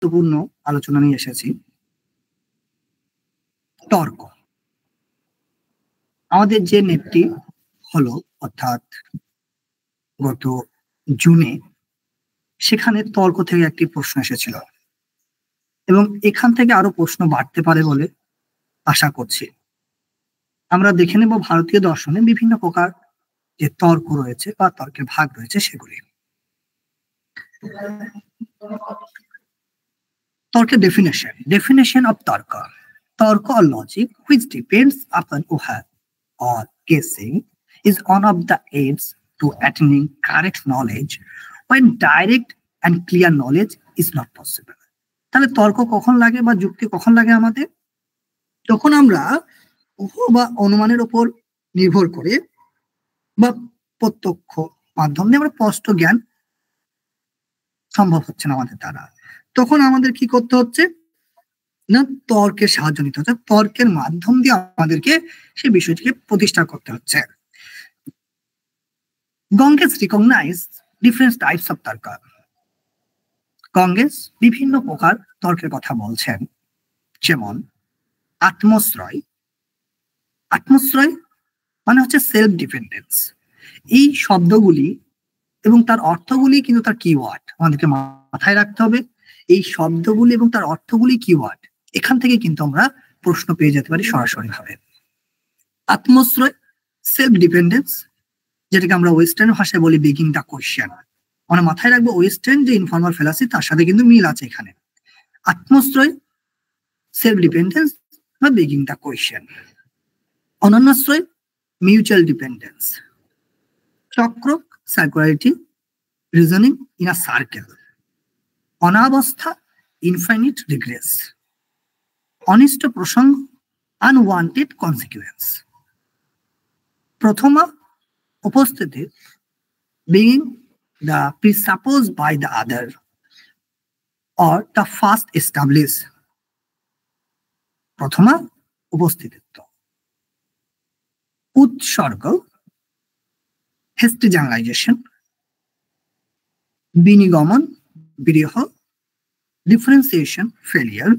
গুরুত্বপূর্ণ আলোচনা নিয়ে এসেছি। তর্ক। আমাদের যে নেটটি হলো অর্থাৎ গত জুনে, সেখানে তর্ক থেকে একটি প্রশ্ন এসেছিল এবং এখান থেকে আরো প্রশ্ন বাড়তে পারে বলে আশা করছি। আমরা দেখে নেব ভারতীয় দর্শনে বিভিন্ন প্রকার যে তর্ক রয়েছে বা তর্কের ভাগ রয়েছে সেগুলি। তর্কের ডেফিনেশন অফ তর্ক or logic which depends upon or guessing is one of the aids to attaining correct knowledge when direct and clear knowledge is not possible. তাহলে তর্ক কখন লাগে বা যুক্তি কখন লাগে আমাদের? যখন আমরা ঊহ বা অনুমানের উপর নির্ভর করে বা প্রত্যক্ষ মাধ্যম দিয়ে আমরা স্পষ্ট জ্ঞান সম্ভব হচ্ছে না আমাদের দ্বারা, তখন আমাদের কি করতে হচ্ছে না তর্কের সাহায্য নিতে হচ্ছে। তর্কের মাধ্যম দিয়ে আমাদেরকে সেই বিষয়টিকে প্রতিষ্ঠা করতে হচ্ছে। Gangesa recognise different types of তর্ক। গঙ্গেস বিভিন্ন প্রকার তর্কের কথা বলছেন, যেমন আত্মশ্রয়। আত্মশ্রয় মানে হচ্ছে সেলফ ডিপেন্ডেন্স। এই শব্দগুলি এবং তার অর্থগুলি কিন্তু তার কিওয়ার্ড আমাদেরকে মাথায় রাখতে হবে। এই শব্দগুলি এবং তার অর্থগুলি কিওয়ার্ড, এখান থেকে কিন্তু আমরা প্রশ্ন পেয়ে যেতে পারি সরাসরি ভাবে। আত্মশ্রয় সেলফ ডিপেন্ডেন্স, যেটাকে আমরা ওয়েস্টার্ন ভাষায় বলি বেগিং দ্য কোয়েশ্চেন। আমরা মাথায় রাখবো ওয়েস্টার্ন যে ইনফর্মাল ফেলাসি তার সাথে কিন্তু মিল আছে এখানে। আত্মশ্রয় সেলফ ডিপেন্ডেন্স বা বেগিং দ্য কোয়েশ্চেন। অনন্যাশ্রয় মিউচুয়াল ডিপেন্ডেন্স। চক্র circularity reasoning in a circle. অনাবস্থা ইনফাইনিট রিগ্রেস। অনিষ্ট প্রসঙ্গ আনওয়ান্টেড কনসিকুয়েন্স। প্রথমা উপস্থিতি being the presupposed by the other or the first established. প্রথমা উপস্থিতিত্ব। উৎসর্গ হেস্টি জেনারেলাইজেশন। বিনিগমন বিরহ ডিফারেন্সিয়েশন ফেলিয়ার।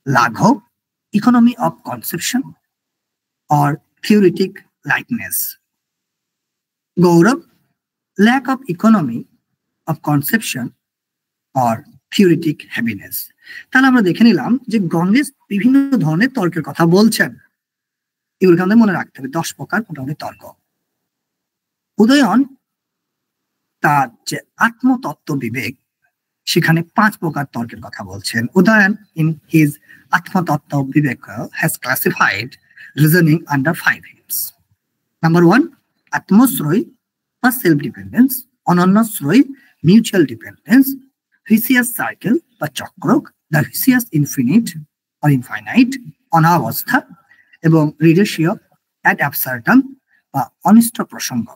লাঘব economy of conception or theoretic likeness. গৌরব lack of economy of conception or theoretic heaviness. তাহলে আমরা দেখে নিলাম যে গঙ্গেস বিভিন্ন ধরনের তর্কের কথা বলছেন। এগুলোকে আমাদের মনে রাখতে হবে, 10 প্রকার মোটামুটি তর্ক। উদয়ন তার যে আত্মতত্ত্ব বিবেক, সেখানে 5 প্রকার তর্কের কথা বলছেন। Udayana in his Atmatattva Viveka has classified reasoning under 5 heads. Number 1, আত্মশ্রয় বা সেলফ ডিপেন্ডেন্স। অনন্যাশ্রয় মিউচুয়াল ডিপেন্ডেন্স। ভিসিয়াস সার্কেল বা চক্র the vicious infinite or infinite. অনাবস্থা এবং রিডেশিও অ্যাড অ্যাবসার্টাম বা অনিষ্ট প্রসঙ্গ।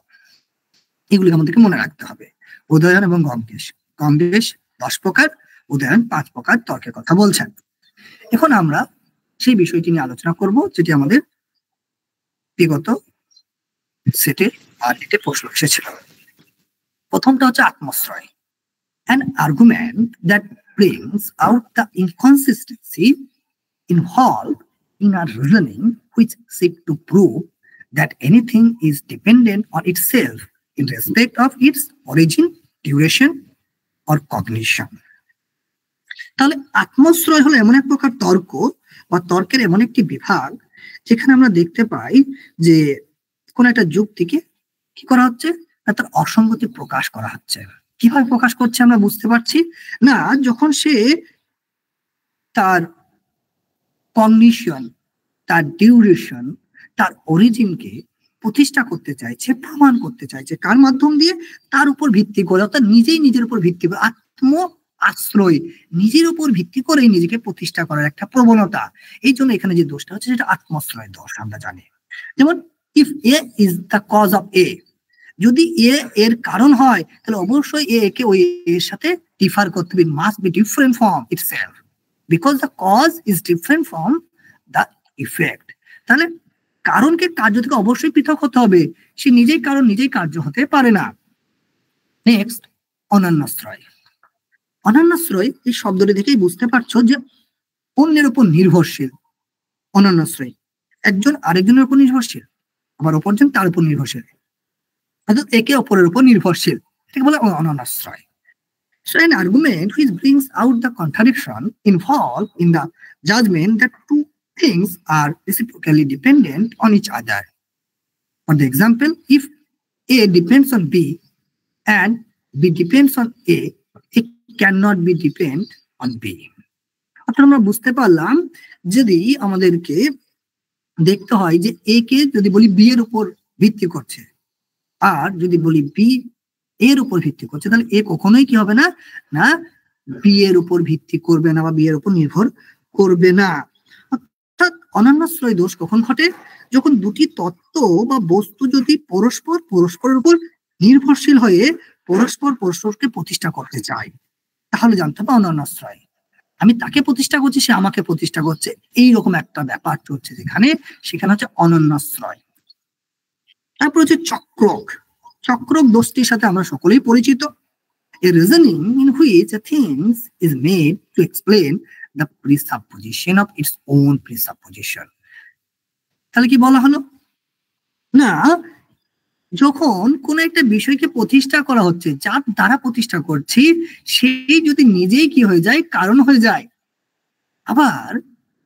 এগুলিকে আমাদেরকে মনে রাখতে হবে। উদয়ন এবং গঙ্গেশ। গঙ্গেশ 10 প্রকার, উদয়ন 5 প্রকার তর্কের কথা বলছেন। এখন আমরা সেই বিষয়টি নিয়ে আলোচনা করব, যেটি আমাদের বিগত সেটে আর এতে প্রশ্ন এসেছিল। প্রথমটা হচ্ছে আত্মশ্রয়। An argument that brings out the inconsistency involved in a reasoning which seeks to prove that anything is dependent on itself in respect of its origin, duration, or cognition. তাহলে আত্মশ্রয় হলো এমন এক প্রকার তর্ক বা তর্কের এমন একটি বিভাগ যেখানে আমরা দেখতে পাই যে কোন একটা যুক্তিকে কি করা হচ্ছে না তার অসঙ্গতি প্রকাশ করা হচ্ছে। কিভাবে প্রকাশ করছে আমরা বুঝতে পারছি না, যখন সে তার কগনিশন, তার ডিউরেশন, তার অরিজিনকে প্রতিষ্ঠা করতে চাইছে, প্রমাণ করতে চাইছে, কার মাধ্যম দিয়ে? তার উপর ভিত্তি করে, অর্থাৎ নিজেই নিজের উপর ভিত্তি করে, আত্ম আশ্রয়, নিজের উপর ভিত্তি করে নিজেকে প্রতিষ্ঠা করার একটা প্রবণতা। এই জন্য এখানে যে দোষটা হচ্ছে সেটা আত্মশ্রয় দোষ আমরা জানি। যেমন if a is the cause of a, যদি এ এর কারণ হয় তাহলে অবশ্যই এ কে ওই এর সাথে ডিফার করতে হবে, must be different from itself because the cause is different from the effect. তাহলে কারণকে কার্য থেকে অবশ্যই পৃথক হতে হবে, সে নিজেই কারণ নিজেই কার্য হতে পারে না। নেক্সট অনন্যাশ্রয়। অনন্যাশ্রয় এই শব্দটি দেখেই বুঝতে পারছো যে অন্যের উপর নির্ভরশীল। অনন্যাশ্রয় একজন আরেকজনের উপর নির্ভরশীল, আবার অপরজন তার উপর নির্ভরশীল, অর্থাৎ একে অপরের উপর নির্ভরশীল, এটাকে বলে অনন্যাশ্রয়। So an argument which brings out the contradiction involved in the judgment that two things are reciprocally dependent on each other. For the example, if A depends on B and B depends on A, it cannot be depend on B. অর্থাৎ আমরা বুঝতে পারলাম যদি আমাদেরকে দেখতে হয় যে এ কে যদি বলি বি এর উপর ভিত্তি করছে, আর যদি বলি বি এর উপর ভিত্তি করছে, তাহলে এ কখনোই কি হবে না, না বি এর উপর ভিত্তি করবে না বা বি এর উপর নির্ভর করবে না। অর্থাৎ অনন্যাশ্রয় দোষ কখন ঘটে? যখন দুটি তত্ত্ব বা বস্তু যদি পরস্পরের উপর নির্ভরশীল হয়ে পরস্পরকে প্রতিষ্ঠা করতে চায়, তাহলে জানতে হবে অনন্যাশ্রয়। আমি তাকে প্রতিষ্ঠা করছি, সে আমাকে প্রতিষ্ঠা করছে, এইরকম একটা ব্যাপার চলছে যেখানে, সেখানে হচ্ছে অনন্যাশ্রয়। তারপর হচ্ছে চক্রক। চক্রক দোষটির সাথে আমরা সকলেই পরিচিত। A reasoning in which a thing is made to explain the presupposition of its own presupposition. তাহলে কি বলা হলো না, যখন কোন একটা বিষয়কে প্রতিষ্ঠা করা হচ্ছে, যার দ্বারা প্রতিষ্ঠা করছি সেই যদি নিজেই কি হয়ে যায়, কারণ হয়ে যায়, আবার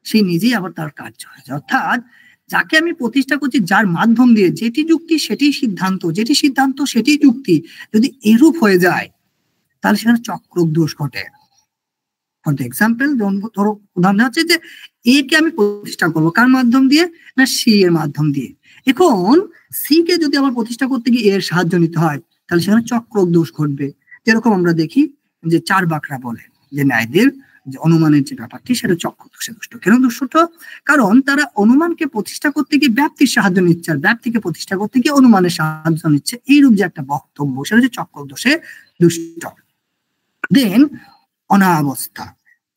সেই নিজেই আবার তার কার্য হয়ে যায়। অর্থাৎ যাকে আমি প্রতিষ্ঠা করছি, যার মাধ্যম দিয়ে যেটি যুক্তি সেটি সিদ্ধান্ত, যেটি সিদ্ধান্ত সেটি যুক্তি যদি এরূপ হয়ে যায়, তাহলে সেখানে চক্রক দোষ ঘটে। ফর এক্সাম্পল, ধরো উদাহরণ হচ্ছে যে এ কে আমি প্রতিষ্ঠা করবো কার মাধ্যম দিয়ে, না সি এর মাধ্যম দিয়ে। এখন সি কে যদি আবার প্রতিষ্ঠা করতে গিয়ে এর সাহায্য নিতে হয়, তাহলে সেখানে চক্রক দোষ ঘটবে। যেরকম আমরা দেখি যে চার বাকরা বলে যে ন্যায়দের যে অনুমানের যে ব্যাপারটি, সেটা চক্রক দোষে দুষ্ট। কেন দুষ্ট? কারণ তারা অনুমানকে প্রতিষ্ঠা করতে গিয়ে ব্যাপ্তির সাহায্য নিচ্ছে, আর ব্যাপ্তিকে প্রতিষ্ঠা করতে গিয়ে অনুমানের সাহায্য নিচ্ছে, এইরূপ যে একটা বক্তব্য, সেটা হচ্ছে চক্রক দোষে দুষ্ট। দেন অনাবস্থা।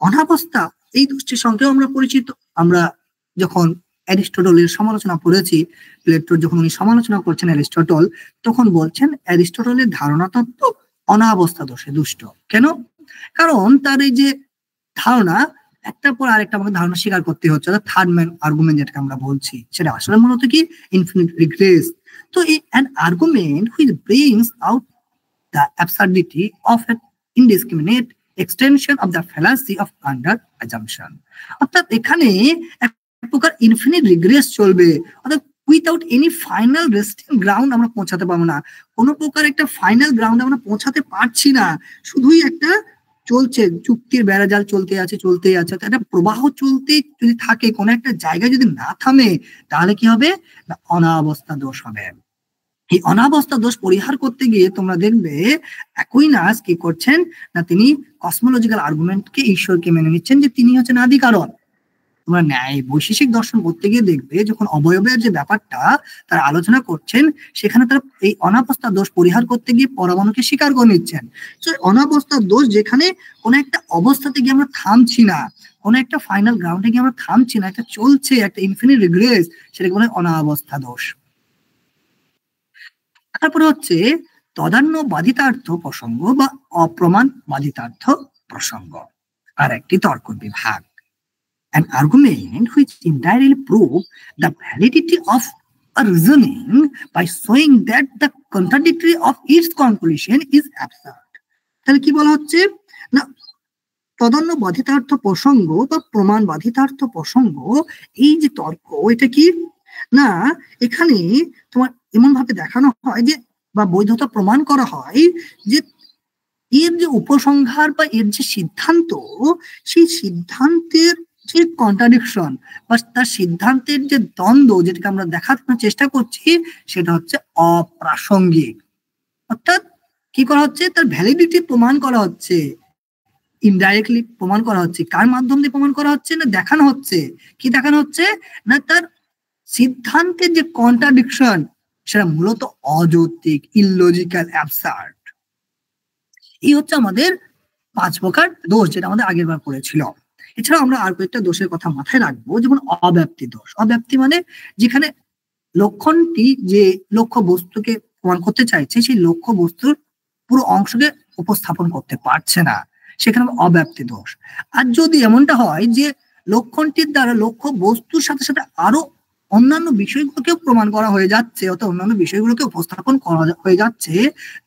অনাবস্থা এই দোষটির সঙ্গেও আমরা পরিচিত। আমরা যখন অ্যারিস্টটলের সমালোচনা পড়েছি, প্লেটোর যখন উনি সমালোচনা করছেন অ্যারিস্টটল, তখন বলছেন অ্যারিস্টটলের ধারণা তত্ত্ব অনাবস্থা দোষে দুষ্ট। কেন? কারণ তার এই যে ধারণা, একটার পর আরেকটা আমাকে ধারণা স্বীকার করতে হচ্ছে, থার্ড ম্যান আর্গুমেন্ট যেটাকে আমরা বলছি, সেটা আসলে মূলত কি ইনফিনিট রিগ্রেস। তো an argument which brings out the absurdity of an indiscriminate extension of the fallacy of under assumption. অর্থাৎ এখানে এক প্রকার ইনফিনিট রিগ্রেস চলবে, অর্থাৎ without any final resting ground আমরা পৌঁছাতে পারবো না, কোনো প্রকার একটা ফাইনাল গ্রাউন্ড আমরা পৌঁছাতে পারছি না, শুধুই একটা চলছে, যুক্তির বেড়াজাল চলতেই আছে। একটা প্রবাহ চলতে যদি থাকে, কোনো একটা জায়গায় যদি না থামে, তাহলে কি হবে না, অনাবস্থা দোষ হবে। এই অনাবস্থা দোষ পরিহার করতে গিয়ে তোমরা দেখবে অ্যাকুইনাস কি করছেন না, তিনি কসমোলজিক্যাল আর্গুমেন্টকে, ঈশ্বরকে মেনে নিচ্ছেন যে তিনি হচ্ছেন আদি কারণ। তোমরা ন্যায় বৈশেষিক দর্শন পড়তে গিয়ে দেখবে যখন অবয়বের যে ব্যাপারটা তারা আলোচনা করছেন, সেখানে তারা এই অনাবস্থা দোষ পরিহার করতে গিয়ে পরমাণুকে স্বীকার করে নিচ্ছেন। তো অনাবস্থা দোষ যেখানে কোনো একটা অবস্থাতে গিয়ে আমরা থামছি না, কোনো একটা ফাইনাল গ্রাউন্ডে গিয়ে আমরা থামছি না, একটা চলছে, একটা ইনফিনিট রিগ্রেস, সেটাকে বলে অনাবস্থা দোষ। তারপরে হচ্ছে তদান্য বাধিতার্থ প্রসঙ্গ বা অপ্রমাণ বাধিতার্থ প্রসঙ্গ, আর একটি তর্ক বিভাগ। An argument which indirectly proves the validity of a reasoning by showing that the contradictory of its conclusion is absurd. তাহলে কি বলা হচ্ছে না, তদান্য বাধিতার্থ প্রসঙ্গ বা প্রমাণ বাধিতার্থ প্রসঙ্গ, এই যে তর্ক, এটা কি না, এখানে তোমার এমন ভাবে দেখানো হয় যে, বা বৈধতা প্রমাণ করা হয় যে এর যে উপসংহার বা এর যে সিদ্ধান্ত, সেই সিদ্ধান্তের যে কন্ট্রাডিকশন বা তার সিদ্ধান্তের যে দ্বন্দ্ব, যেটাকে আমরা দেখানোর চেষ্টা করছি, সেটা হচ্ছে অপ্রাসঙ্গিক। অর্থাৎ কি করা হচ্ছে, তার ভ্যালিডিটি প্রমাণ করা হচ্ছে, ইনডাইরেক্টলি প্রমাণ করা হচ্ছে। কার মাধ্যম দিয়ে প্রমাণ করা হচ্ছে না, দেখানো হচ্ছে, কি দেখানো হচ্ছে না, তার সিদ্ধান্তের যে কন্ট্রাডিকশন, সেটা মূলত অযৌক্তিক, ইললজিক্যাল, অ্যাবসার্ড। এই হচ্ছে আমাদের 5 প্রকার দোষ, যেটা আমাদের আগের বার পড়েছিল। এছাড়াও আমরা আর কয়েকটা দোষের কথা মাথায় রাখবো, যেমন অব্যাপ্তি দোষ। অব্যাপ্তি মানে যেখানে লক্ষণটি যে লক্ষ্য বস্তুকে প্রমাণ করতে চাইছে, সেই লক্ষ্য বস্তুর পুরো অংশকে উপস্থাপন করতে পারছে না, সেখানে অব্যাপ্তি দোষ। আর যদি এমনটা হয় যে লক্ষণটির দ্বারা লক্ষ্য বস্তুর সাথে সাথে আরো অন্যান্য বিষয়গুলোকেও প্রমাণ করা হয়ে যাচ্ছে, অর্থাৎ অন্যান্য বিষয়গুলোকে উপস্থাপন করা হয়ে যাচ্ছে,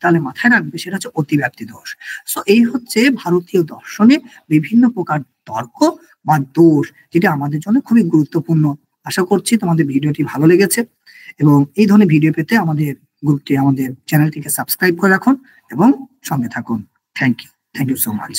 তাহলে মাথায় রাখবে সেটা হচ্ছে অতিব্যাপ্তি দোষ। সো এই হচ্ছে ভারতীয় দর্শনে বিভিন্ন প্রকার তর্ক বা দোষ, যেটা আমাদের জন্য খুবই গুরুত্বপূর্ণ। আশা করছি তোমাদের ভিডিওটি ভালো লেগেছে, এবং এই ধরনের ভিডিও পেতে আমাদের গ্রুপটি, আমাদের চ্যানেলটিকে সাবস্ক্রাইব করে রাখুন এবং সঙ্গে থাকুন। Thank you so much.